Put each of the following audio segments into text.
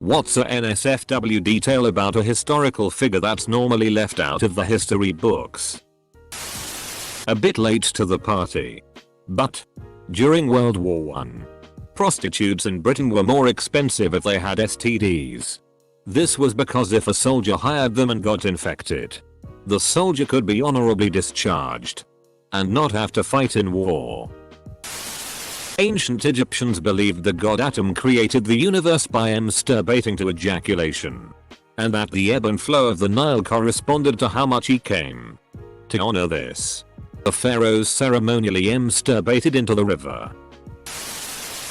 What's a NSFW detail about a historical figure that's normally left out of the history books? A bit late to the party. But during World War I, prostitutes in Britain were more expensive if they had STDs. This was because if a soldier hired them and got infected, the soldier could be honorably discharged and not have to fight in war. Ancient Egyptians believed the god Atum created the universe by masturbating to ejaculation, and that the ebb and flow of the Nile corresponded to how much he came. To honor this, the pharaohs ceremonially masturbated into the river.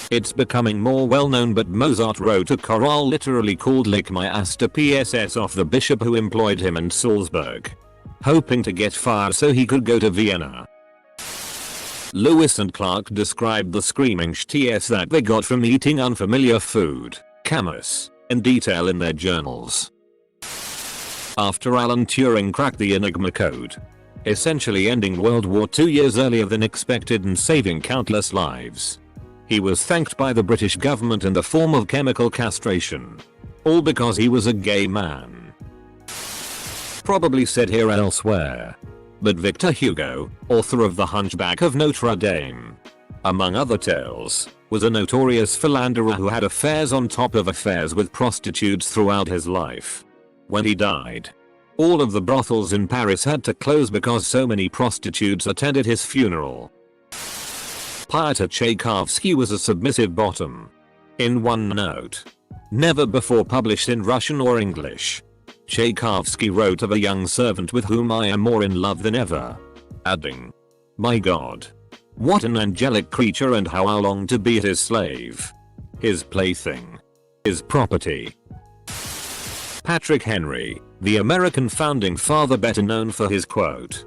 It's becoming more well known, but Mozart wrote a chorale literally called Lick My Ass to PSS off the bishop who employed him in Salzburg, hoping to get fired so he could go to Vienna. Lewis and Clark described the screaming shits that they got from eating unfamiliar food, camas, in detail in their journals. After Alan Turing cracked the Enigma code, essentially ending World War II years earlier than expected and saving countless lives, he was thanked by the British government in the form of chemical castration. All because he was a gay man. Probably said here and elsewhere, but Victor Hugo, author of The Hunchback of Notre Dame, among other tales, was a notorious philanderer who had affairs on top of affairs with prostitutes throughout his life. When he died, all of the brothels in Paris had to close because so many prostitutes attended his funeral. Pyotr Tchaikovsky was a submissive bottom. In one note, never before published in Russian or English, Tchaikovsky wrote of a young servant with whom I am more in love than ever, adding, "My God, what an angelic creature, and how I long to be his slave, his plaything, his property." Patrick Henry, the American founding father better known for his quote,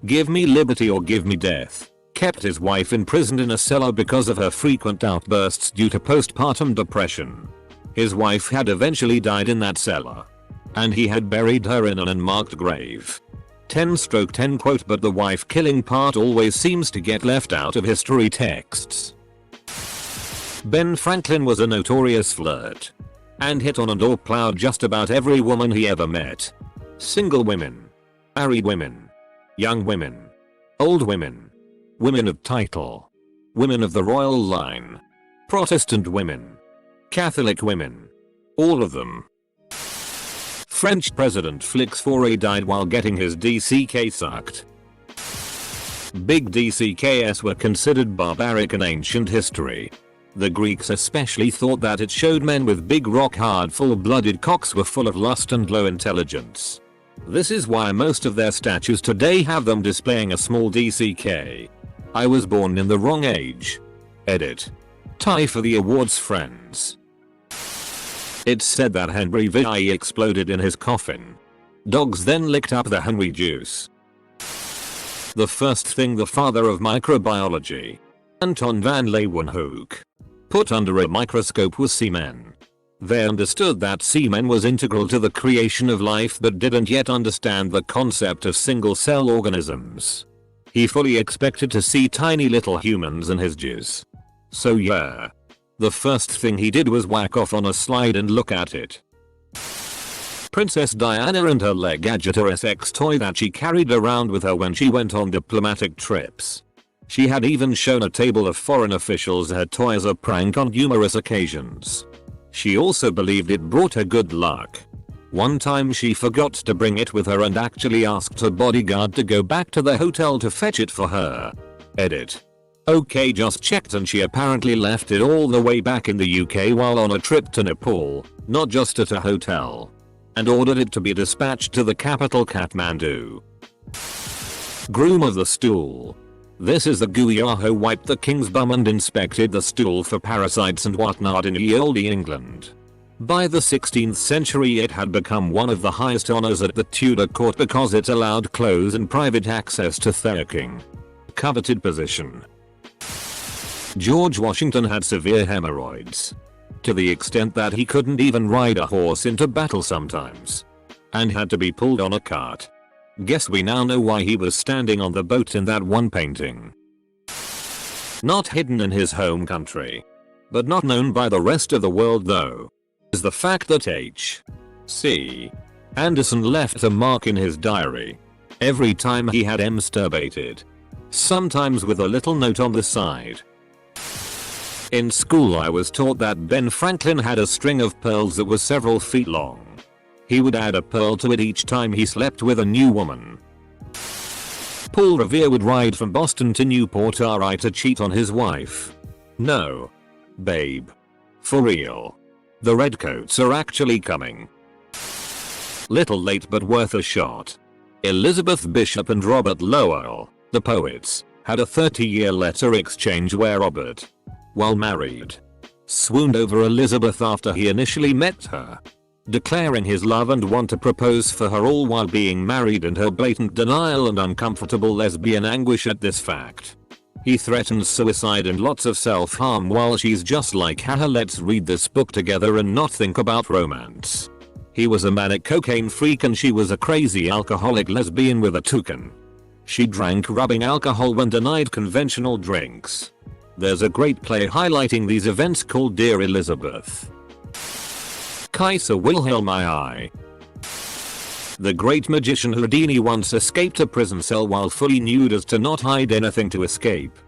"Give me liberty or give me death," kept his wife imprisoned in a cellar because of her frequent outbursts due to postpartum depression. His wife had eventually died in that cellar, and he had buried her in an unmarked grave. 10/10 quote, but the wife killing part always seems to get left out of history texts. Ben Franklin was a notorious flirt, and hit on and or plowed just about every woman he ever met. Single women, married women, young women, old women, women of title, women of the royal line, Protestant women, Catholic women, all of them. French President Félix Faure died while getting his DCK sucked. Big DCKs were considered barbaric in ancient history. The Greeks especially thought that it showed men with big rock-hard full-blooded cocks were full of lust and low intelligence. This is why most of their statues today have them displaying a small DCK. I was born in the wrong age. Edit. Tie for the awards, friends. It's said that Henry VI exploded in his coffin. Dogs then licked up the Henry juice. The first thing the father of microbiology, Anton van Leeuwenhoek, put under a microscope was semen. They understood that semen was integral to the creation of life but didn't yet understand the concept of single-cell organisms. He fully expected to see tiny little humans in his juice. So yeah. The first thing he did was whack off on a slide and look at it. Princess Diana and her leg agitator sex toy that she carried around with her when she went on diplomatic trips. She had even shown a table of foreign officials her toy as a prank on numerous occasions. She also believed it brought her good luck. One time she forgot to bring it with her and actually asked her bodyguard to go back to the hotel to fetch it for her. Edit. Okay, just checked, and she apparently left it all the way back in the UK while on a trip to Nepal, not just at a hotel, and ordered it to be dispatched to the capital Kathmandu. Groom of the stool. This is the Guya who wiped the king's bum and inspected the stool for parasites and whatnot in ye olde England. By the 16th century it had become one of the highest honours at the Tudor court because it allowed close and private access to the king. Coveted position. George Washington had severe hemorrhoids, to the extent that he couldn't even ride a horse into battle sometimes, and had to be pulled on a cart. Guess we now know why he was standing on the boat in that one painting. Not hidden in his home country, but not known by the rest of the world though. is the fact that H.C. Anderson left a mark in his diary every time he had masturbated, sometimes with a little note on the side. In school I was taught that Ben Franklin had a string of pearls that was several feet long. He would add a pearl to it each time he slept with a new woman. Paul Revere would ride from Boston to Newport RI to cheat on his wife. No. Babe. For real. The redcoats are actually coming. Little late but worth a shot. Elizabeth Bishop and Robert Lowell, the poets, had a 30-year letter exchange where Robert, while married, swooned over Elizabeth after he initially met her, declaring his love and want to propose for her all while being married, and her blatant denial and uncomfortable lesbian anguish at this fact. He threatens suicide and lots of self-harm while she's just like, haha, let's read this book together and not think about romance. He was a manic cocaine freak and she was a crazy alcoholic lesbian with a toucan. She drank rubbing alcohol when denied conventional drinks. There's a great play highlighting these events called Dear Elizabeth. Kaiser Wilhelm II. The great magician Houdini once escaped a prison cell while fully nude as to not hide anything to escape.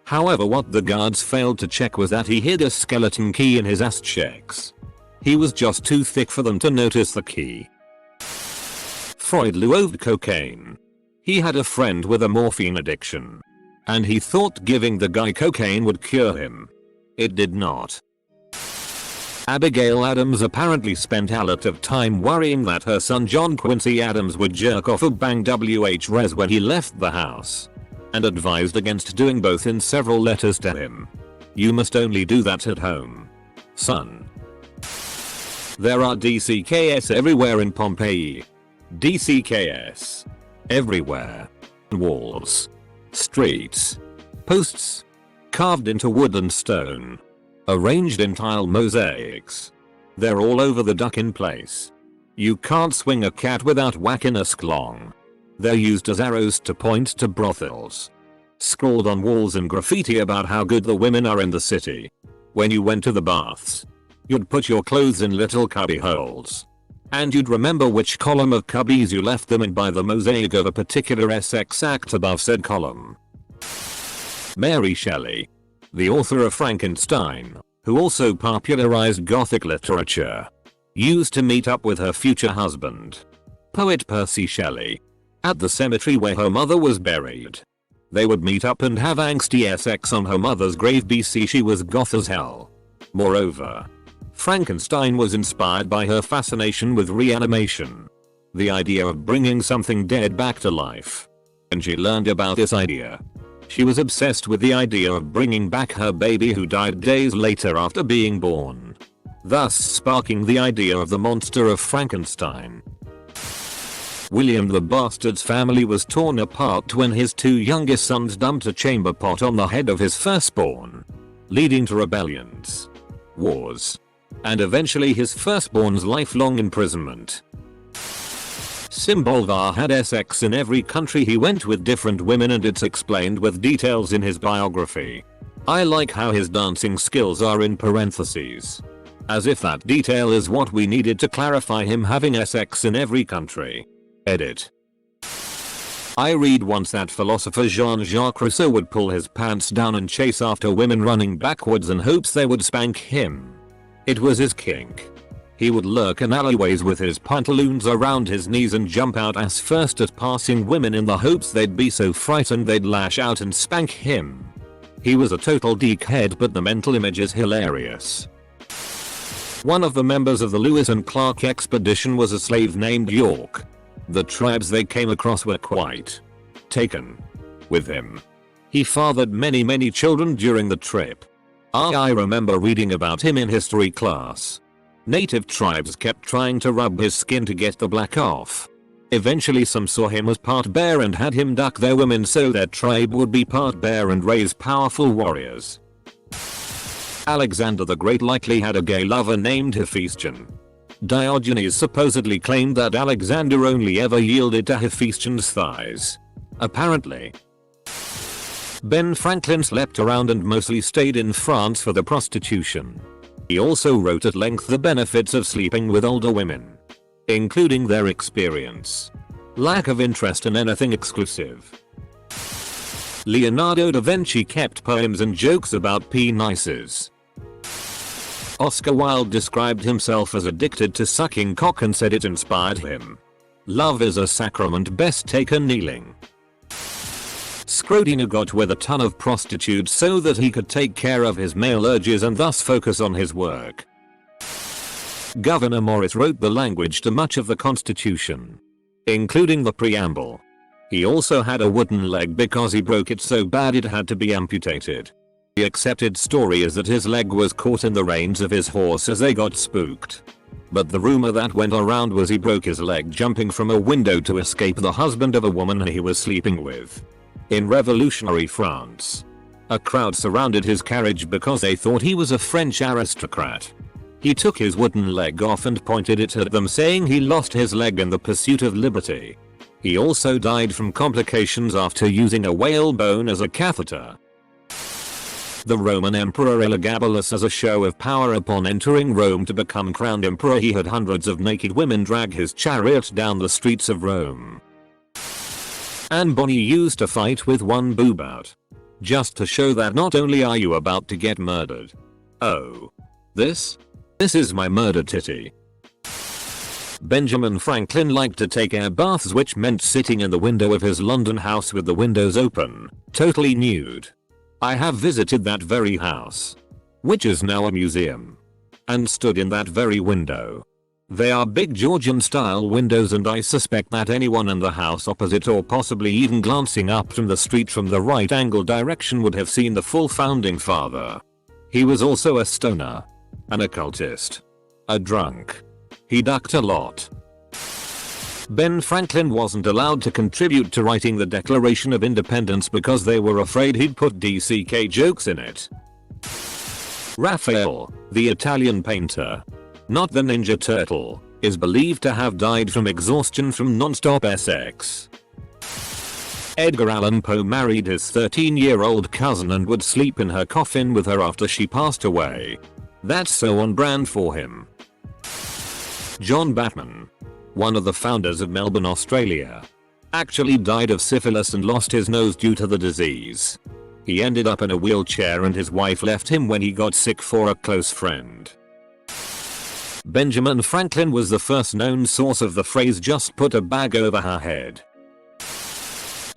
However, what the guards failed to check was that he hid a skeleton key in his ass cheeks. He was just too thick for them to notice the key. Freud loved cocaine. He had a friend with a morphine addiction, and he thought giving the guy cocaine would cure him. It did not. Abigail Adams apparently spent a lot of time worrying that her son John Quincy Adams would jerk off or bang Res when he left the house, and advised against doing both in several letters to him. You must only do that at home, son. There are DCKS everywhere in Pompeii. DCKS. Everywhere. Walls. Streets. Posts. Carved into wood and stone. Arranged in tile mosaics. They're all over the duck in place. You can't swing a cat without whacking a sklong. They're used as arrows to point to brothels. Scrawled on walls and graffiti about how good the women are in the city. When you went to the baths, you'd put your clothes in little cubby holes. And you'd remember which column of cubbies you left them in by the mosaic of a particular Essex act above said column. Mary Shelley, the author of Frankenstein, who also popularized Gothic literature, used to meet up with her future husband, poet Percy Shelley, at the cemetery where her mother was buried. They would meet up and have angsty sex on her mother's grave. BC she was goth as hell. Moreover, Frankenstein was inspired by her fascination with reanimation, the idea of bringing something dead back to life. And she learned about this idea. She was obsessed with the idea of bringing back her baby who died days later after being born, thus sparking the idea of the monster of Frankenstein. William the Bastard's family was torn apart when his two youngest sons dumped a chamber pot on the head of his firstborn, leading to rebellions, wars, and eventually his firstborn's lifelong imprisonment. Simbolvar had sex in every country he went with different women, and it's explained with details in his biography. I like how his dancing skills are in parentheses, as if that detail is what we needed to clarify him having sex in every country. Edit. I read once that philosopher Jean-Jacques Rousseau would pull his pants down and chase after women running backwards in hopes they would spank him. It was his kink. He would lurk in alleyways with his pantaloons around his knees and jump out ass first at passing women in the hopes they'd be so frightened they'd lash out and spank him. He was a total dickhead, but the mental image is hilarious. One of the members of the Lewis and Clark expedition was a slave named York. The tribes they came across were quite taken with him. He fathered many children during the trip. I remember reading about him in history class. Native tribes kept trying to rub his skin to get the black off. Eventually some saw him as part bear and had him duck their women so their tribe would be part bear and raise powerful warriors. Alexander the Great likely had a gay lover named Hephaestion. Diogenes supposedly claimed that Alexander only ever yielded to Hephaestion's thighs. Apparently. Ben Franklin slept around and mostly stayed in France for the prostitution. He also wrote at length the benefits of sleeping with older women, including their experience, lack of interest in anything exclusive. Leonardo da Vinci kept poems and jokes about penises. Oscar Wilde described himself as addicted to sucking cock and said it inspired him. Love is a sacrament best taken kneeling. Scrodino got with a ton of prostitutes so that he could take care of his male urges and thus focus on his work. Gouverneur Morris wrote the language to much of the Constitution, including the preamble. He also had a wooden leg because he broke it so bad it had to be amputated. The accepted story is that his leg was caught in the reins of his horse as they got spooked. But the rumor that went around was he broke his leg jumping from a window to escape the husband of a woman he was sleeping with. In revolutionary France, a crowd surrounded his carriage because they thought he was a French aristocrat. He took his wooden leg off and pointed it at them, saying he lost his leg in the pursuit of liberty. He also died from complications after using a whalebone as a catheter. The Roman Emperor Elagabalus, as a show of power upon entering Rome to become crowned emperor, he had hundreds of naked women drag his chariot down the streets of Rome. Anne Bonny used to fight with one boob out, just to show that not only are you about to get murdered. Oh. This is my murder titty. Benjamin Franklin liked to take air baths, which meant sitting in the window of his London house with the windows open, totally nude. I have visited that very house, which is now a museum, and stood in that very window. They are big Georgian style windows, and I suspect that anyone in the house opposite, or possibly even glancing up from the street from the right angle direction, would have seen the full founding father. He was also a stoner, an occultist, a drunk. He ducked a lot. Ben Franklin wasn't allowed to contribute to writing the Declaration of Independence because they were afraid he'd put DCK jokes in it. Raphael, the Italian painter, not the Ninja Turtle, is believed to have died from exhaustion from non-stop sex. Edgar Allan Poe married his 13-year-old cousin and would sleep in her coffin with her after she passed away. That's so on brand for him. John Batman, one of the founders of Melbourne, Australia, actually died of syphilis and lost his nose due to the disease. He ended up in a wheelchair and his wife left him when he got sick for a close friend. Benjamin Franklin was the first known source of the phrase "just put a bag over her head."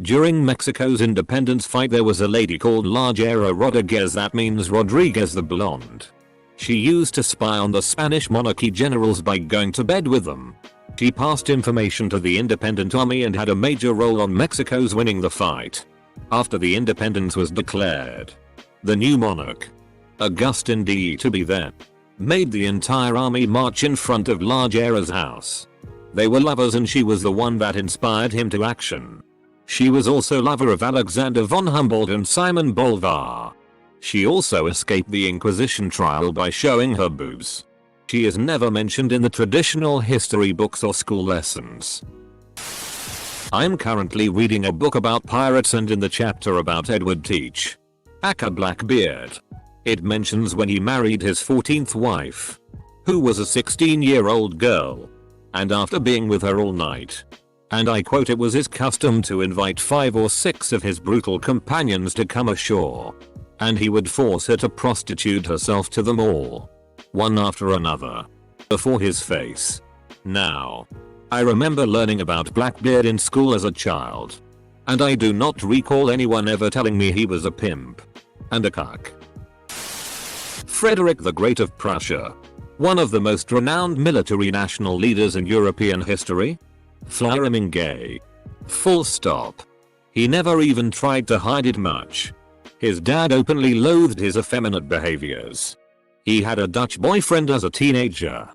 During Mexico's independence fight, there was a lady called La Guerra Rodriguez, that means Rodriguez the Blonde. She used to spy on the Spanish monarchy generals by going to bed with them. She passed information to the independent army and had a major role on Mexico's winning the fight. After the independence was declared, the new monarch, Agustin de Iturbide, made the entire army march in front of La Guerra's house. They were lovers and she was the one that inspired him to action. She was also lover of Alexander von Humboldt and Simon Bolivar. She also escaped the Inquisition trial by showing her boobs. She is never mentioned in the traditional history books or school lessons. I'm currently reading a book about pirates, and in the chapter about Edward Teach, aka Blackbeard, it mentions when he married his 14th wife, who was a 16-year-old girl, and after being with her all night, and I quote, it was his custom to invite 5 or 6 of his brutal companions to come ashore, and he would force her to prostitute herself to them all, one after another, before his face. Now, I remember learning about Blackbeard in school as a child, and I do not recall anyone ever telling me he was a pimp and a cuck. Frederick the Great of Prussia, one of the most renowned military national leaders in European history, flaming gay. Full stop. He never even tried to hide it much. His dad openly loathed his effeminate behaviors. He had a Dutch boyfriend as a teenager,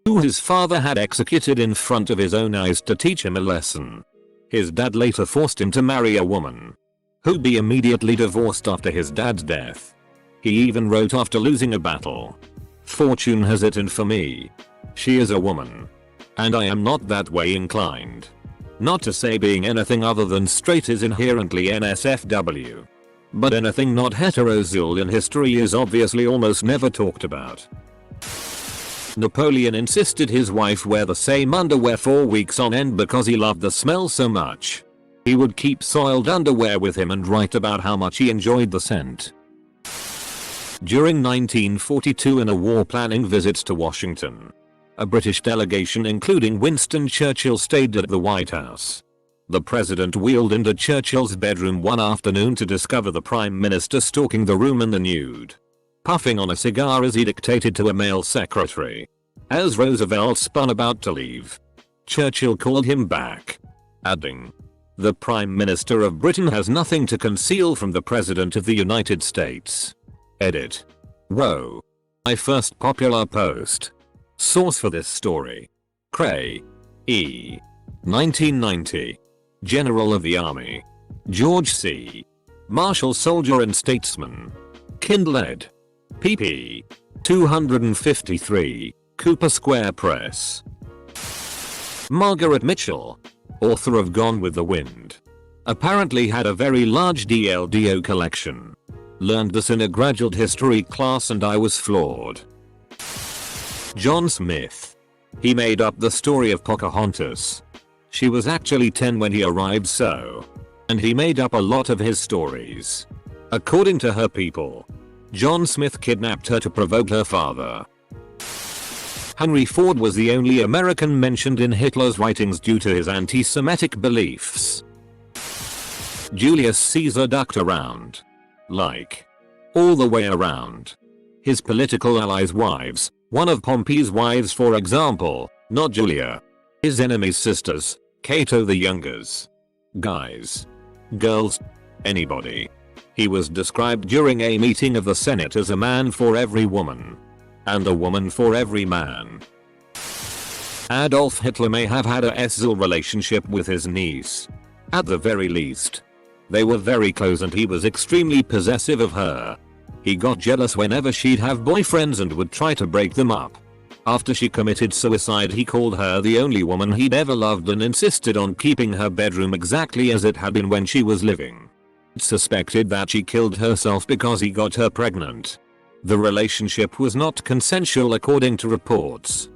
who his father had executed in front of his own eyes to teach him a lesson. His dad later forced him to marry a woman, who'd be immediately divorced after his dad's death. He even wrote after losing a battle, "Fortune has it in for me. She is a woman, and I am not that way inclined." Not to say being anything other than straight is inherently NSFW. But anything not heterosexual in history is obviously almost never talked about. Napoleon insisted his wife wear the same underwear for weeks on end because he loved the smell so much. He would keep soiled underwear with him and write about how much he enjoyed the scent. During 1942, in a war planning visit to Washington, a British delegation including Winston Churchill stayed at the White House. The president wheeled into Churchill's bedroom one afternoon to discover the prime minister stalking the room in the nude, puffing on a cigar as he dictated to a male secretary. As Roosevelt spun about to leave, Churchill called him back, adding, "The Prime Minister of Britain has nothing to conceal from the President of the United States." Edit. Whoa. My first popular post. Source for this story: Cray. E. 1990. General of the Army. George C. Marshall, Soldier and Statesman. Kindle ed. pp. 253. Cooper Square Press. Margaret Mitchell, author of Gone with the Wind, apparently had a very large DLDO collection. Learned this in a graduate history class and I was floored. John Smith. He made up the story of Pocahontas. She was actually 10 when he arrived, and he made up a lot of his stories. According to her people, John Smith kidnapped her to provoke her father. Henry Ford was the only American mentioned in Hitler's writings due to his anti-Semitic beliefs. Julius Caesar ducked around. Like, all the way around. His political allies' wives, one of Pompey's wives for example, not Julia. His enemies' sisters, Cato the Younger's. Guys. Girls. Anybody. He was described during a meeting of the Senate as a man for every woman. And a woman for every man. Adolf Hitler may have had a sexual relationship with his niece. At the very least. They were very close and he was extremely possessive of her. He got jealous whenever she'd have boyfriends and would try to break them up. After she committed suicide, he called her the only woman he'd ever loved and insisted on keeping her bedroom exactly as it had been when she was living. Suspected that she killed herself because he got her pregnant. The relationship was not consensual according to reports.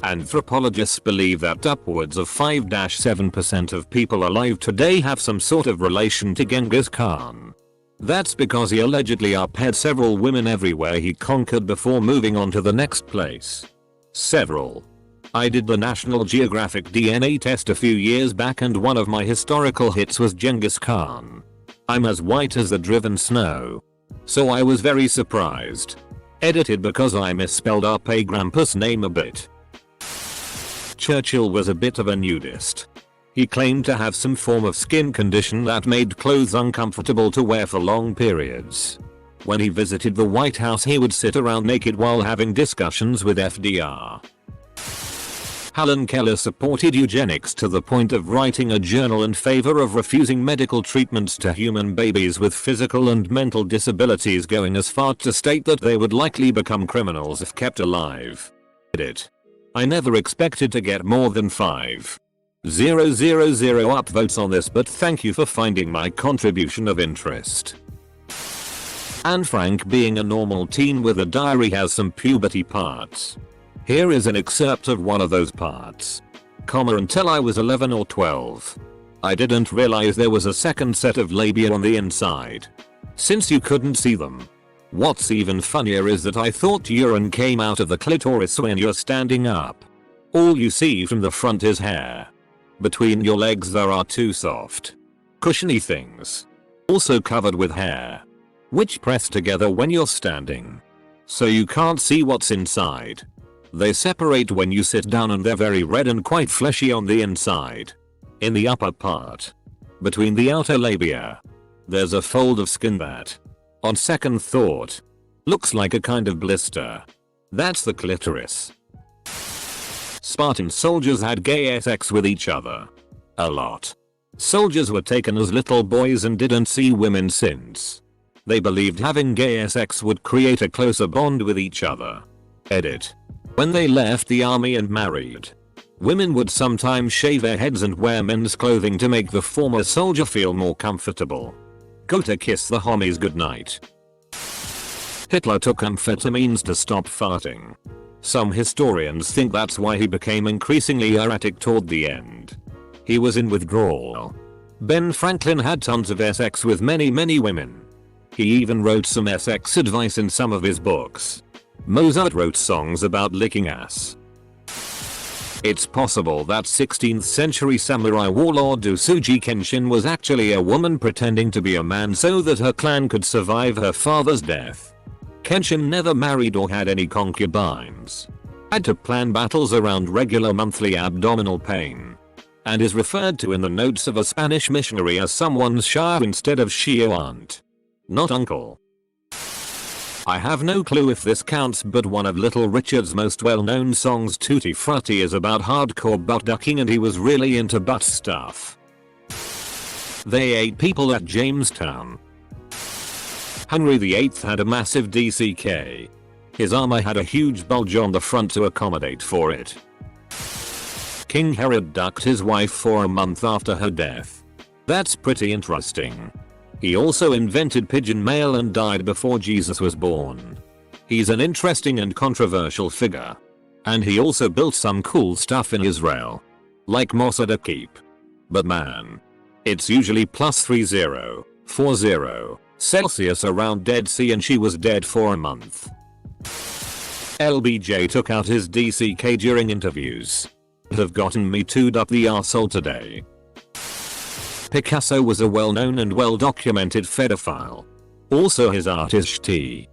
Anthropologists believe that upwards of 5-7% of people alive today have some sort of relation to Genghis Khan. That's because he allegedly upheard several women everywhere he conquered before moving on to the next place. Several. I did the National Geographic DNA test a few years back and one of my historical hits was Genghis Khan. I'm as white as the driven snow. So I was very surprised. Edited because I misspelled our pay Grampus name a bit. Churchill was a bit of a nudist. He claimed to have some form of skin condition that made clothes uncomfortable to wear for long periods. When he visited the White House, he would sit around naked while having discussions with FDR. Helen Keller supported eugenics to the point of writing a journal in favor of refusing medical treatments to human babies with physical and mental disabilities, going as far to state that they would likely become criminals if kept alive. Edit. I never expected to get more than 5,000 upvotes on this, but thank you for finding my contribution of interest. Anne Frank, being a normal teen with a diary, has some puberty parts. Here is an excerpt of one of those parts. Until I was 11 or 12. I didn't realize there was a second set of labia on the inside. Since you couldn't see them. What's even funnier is that I thought urine came out of the clitoris when you're standing up. All you see from the front is hair. Between your legs there are 2 soft, cushiony things. Also covered with hair. Which press together when you're standing. So you can't see what's inside. They separate when you sit down and they're very red and quite fleshy on the inside. In the upper part, between the outer labia, there's a fold of skin that, on second thought, looks like a kind of blister. That's the clitoris. Spartan soldiers had gay sex with each other. A lot. Soldiers were taken as little boys and didn't see women since. They believed having gay sex would create a closer bond with each other. Edit. When they left the army and married, women would sometimes shave their heads and wear men's clothing to make the former soldier feel more comfortable. Go to kiss the homies goodnight. Hitler took amphetamines to stop farting. Some historians think that's why he became increasingly erratic toward the end. He was in withdrawal. Ben Franklin had tons of sex with many women. He even wrote some sex advice in some of his books. Mozart wrote songs about licking ass. It's possible that 16th century samurai warlord Usuji Kenshin was actually a woman pretending to be a man so that her clan could survive her father's death. Kenshin never married or had any concubines. Had to plan battles around regular monthly abdominal pain. And is referred to in the notes of a Spanish missionary as someone's Shah instead of Shio aunt. Not uncle. I have no clue if this counts, but one of Little Richard's most well-known songs, Tutti Frutti, is about hardcore butt ducking, and he was really into butt stuff. They ate people at Jamestown. Henry VIII had a massive DCK. His armor had a huge bulge on the front to accommodate for it. King Herod ducked his wife for a month after her death. That's pretty interesting. He also invented pigeon mail and died before Jesus was born. He's an interesting and controversial figure. And he also built some cool stuff in Israel. Like Mossad a Keep. But man. It's usually plus 3040 Celsius around Dead Sea, and she was dead for a month. LBJ took out his DCK during interviews. Have gotten me too up the arsehole today. Picasso was a well-known and well-documented pedophile. Also his art is shitty.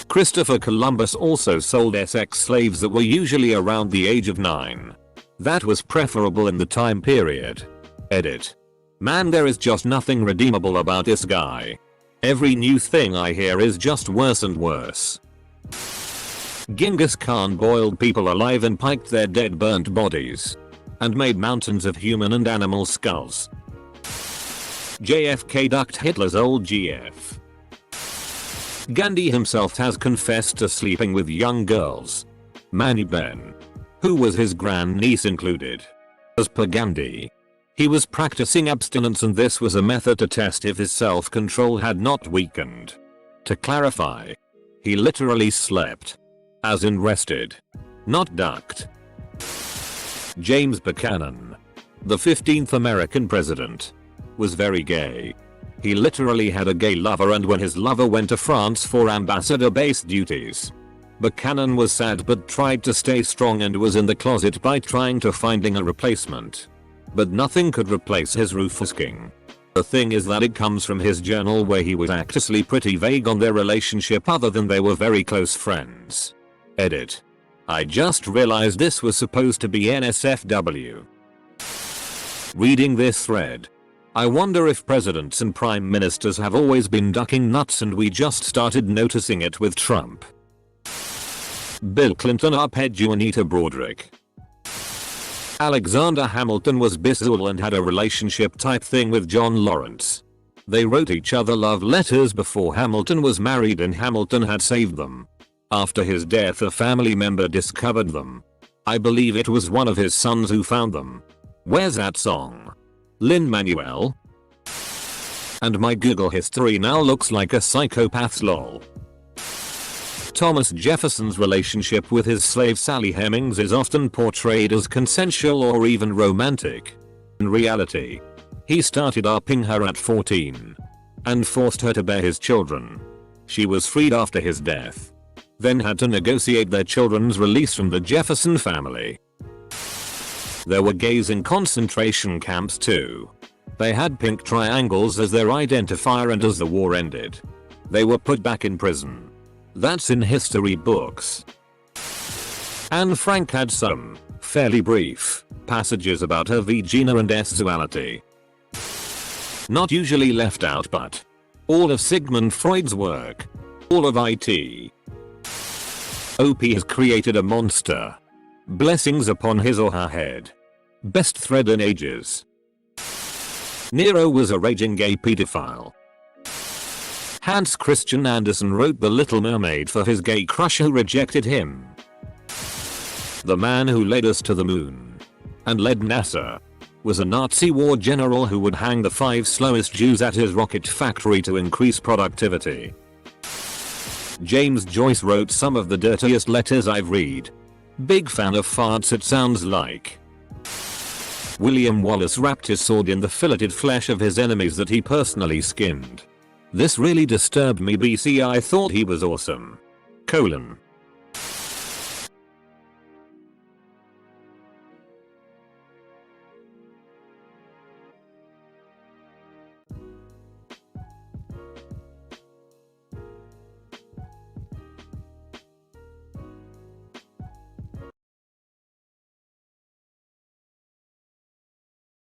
Christopher Columbus also sold sex slaves that were usually around the age of 9. That was preferable in the time period. Edit. Man, there is just nothing redeemable about this guy. Every new thing I hear is just worse and worse. Genghis Khan boiled people alive and piked their dead burnt bodies. And made mountains of human and animal skulls. JFK ducked Hitler's old GF. Gandhi himself has confessed to sleeping with young girls. Manny Ben, who was his grandniece, included. As per Gandhi, he was practicing abstinence, and this was a method to test if his self-control had not weakened. To clarify, he literally slept. As in rested. Not ducked. James Buchanan, the 15th American president, was very gay. He literally had a gay lover, and when his lover went to France for ambassador-based duties, Buchanan was sad but tried to stay strong and was in the closet by trying to finding a replacement. But nothing could replace his Rufus King. The thing is that it comes from his journal, where he was actually pretty vague on their relationship other than they were very close friends. Edit. I just realized this was supposed to be NSFW. Reading this thread. I wonder if presidents and prime ministers have always been ducking nuts and we just started noticing it with Trump. Bill Clinton uphead Juanita Broaddrick. Alexander Hamilton was bisexual and had a relationship type thing with John Lawrence. They wrote each other love letters before Hamilton was married, and Hamilton had saved them. After his death, a family member discovered them. I believe it was one of his sons who found them. Where's that song? Lin-Manuel? And my Google history now looks like a psychopath's lol. Thomas Jefferson's relationship with his slave Sally Hemings is often portrayed as consensual or even romantic. In reality, he started upping her at 14 and forced her to bear his children. She was freed after his death. Then had to negotiate their children's release from the Jefferson family. There were gays in concentration camps too. They had pink triangles as their identifier, and as the war ended, they were put back in prison. That's in history books. Anne Frank had some, fairly brief, passages about her vagina and sexuality. Not usually left out, but all of Sigmund Freud's work. All of it. OP has created a monster. Blessings upon his or her head. Best thread in ages. Nero was a raging gay pedophile. Hans Christian Andersen wrote The Little Mermaid for his gay crush who rejected him. The man who led us to the moon and led NASA was a Nazi war general who would hang the 5 slowest Jews at his rocket factory to increase productivity. James Joyce wrote some of the dirtiest letters I've read. Big fan of farts it sounds like. William Wallace wrapped his sword in the filleted flesh of his enemies that he personally skinned. This really disturbed me BC I thought he was awesome. :